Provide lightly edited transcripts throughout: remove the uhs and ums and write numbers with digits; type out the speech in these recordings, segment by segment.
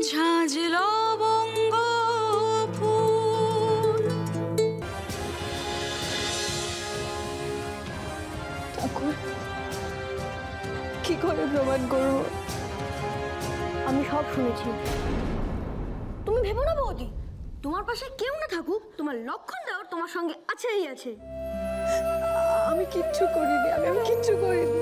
ঝাঁঝ লবঙ্গ ফুল। ঠাকুর, কি করে প্রমাণ করব? আমি সব শুনেছি। তুমি ভেবো না বৌদি, তোমার পাশে কেউ না থাকুক, তোমার লক্ষণ দেওয়ার তোমার সঙ্গে আছেই আছে। আমি কিচ্ছু করিনি, আমি কিচ্ছু করিনি।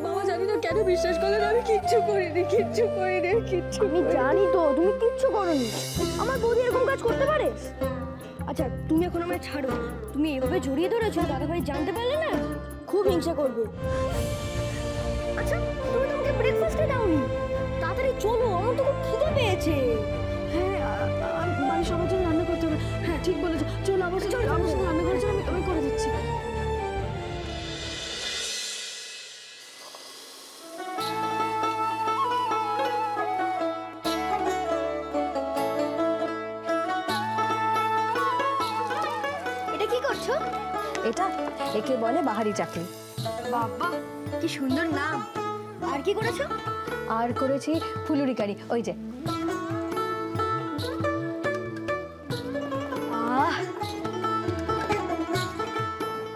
বাবা জানি না কেন বিশ্বাস করলেন, আমি কিচ্ছু করিনি, কিচ্ছু করিনি, কিচ্ছু। আমি জানি তো তুমি কিচ্ছু করোনি। আমার বৌদি এরকম কাজ করতে পারে? আচ্ছা তুমি এখন আমায় ছাড়ো। তুমি এভাবে জড়িয়ে ধরেছো, দাদাভাই জানতে পারলে না খুব হিংসা করবে। আচ্ছা তুমি তো আমাকে ব্রেকফাস্টে দাওনি। তাড়াতাড়ি চলো, আমার তো খুব খিদে পেয়েছে। হ্যাঁ, বাড়ির সবার জন্য রান্না করতে হবে। হ্যাঁ ঠিক বলেছো, চলো আমার সাথে রান্না করেছো, আমি করে দিচ্ছি। এটা কি করছো? একে বলে বাহারি চাকরি। বাবা কি সুন্দর নাম। আর কি করেছো? আর করেছি ফুলুরি কারি, ওই যে।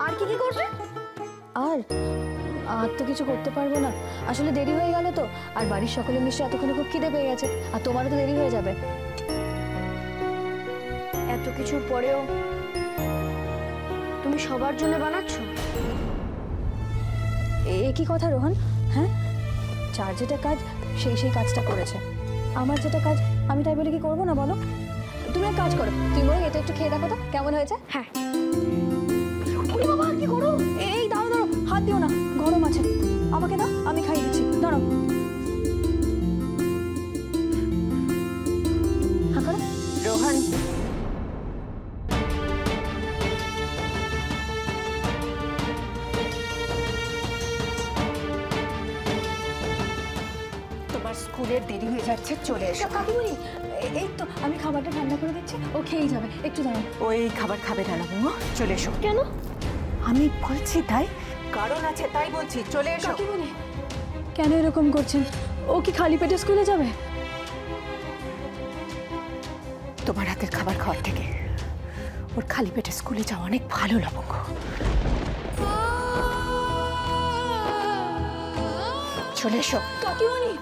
আর কি কি করবে? আর তো কিছু করতে পারবো না, আসলে দেরি হয়ে গেল তো। আর বাড়ির সকলে নিশ্চয়ই এতক্ষণে খুব খিদে পেয়ে গেছে, আর তোমারও তো দেরি হয়ে যাবে। এত কিছুর পরেও তুমি সবার জন্য বানাচ্ছো? এ কি কথা রোহন? হ্যাঁ, যার যেটা কাজ সেই কাজটা করেছে। আমার যেটা কাজ আমি তাই বলে কি করবো না বলো? তুমি এক কাজ করো, তুমি বলো এটা একটু খেয়ে দেখো তো কেমন হয়েছে। হ্যাঁ। বাবা কি করো? এই দাঁড়ো দাঁড়ো, হাত দিও না, গরম আছে। আমাকে দাও, আমি খাইয়ে দিচ্ছি, দাঁড়াও। হ্যাঁ করো। রোহন, তোমার স্কুলের দেরি হয়ে যাচ্ছে, চলে এসো। কাকিমণি, এই তো আমি খাবারটা ঠান্ডা করে দিচ্ছি, ও খেয়েই যাবে, একটু দাঁড়াও। ওই খাবার খাবে না লবঙ্গ, চলে এসো। কেন? আমি বলছি তাই, কারণ আছে তাই বলছি, চলে এসো। কাকিমণি কেন এরকম করছেন? ও কি খালি পেটে স্কুলে যাবে? তোমার হাতের খাবার খাওয়ার থেকে ওর খালি পেটে স্কুলে যাওয়া অনেক ভালো লবঙ্গ। চলে এসো। কাকিমণি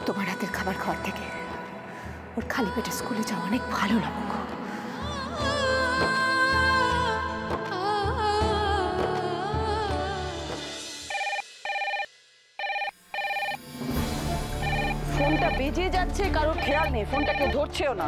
তোমার হাতের খাবার খাওয়ার থেকে ওর খালি পেটে স্কুলে যাওয়া অনেক ভালো লবঙ্গ। ফোনটা বেজে যাচ্ছে, কারোর খেয়াল নেই, ফোনটা কেউ ধরছেও না।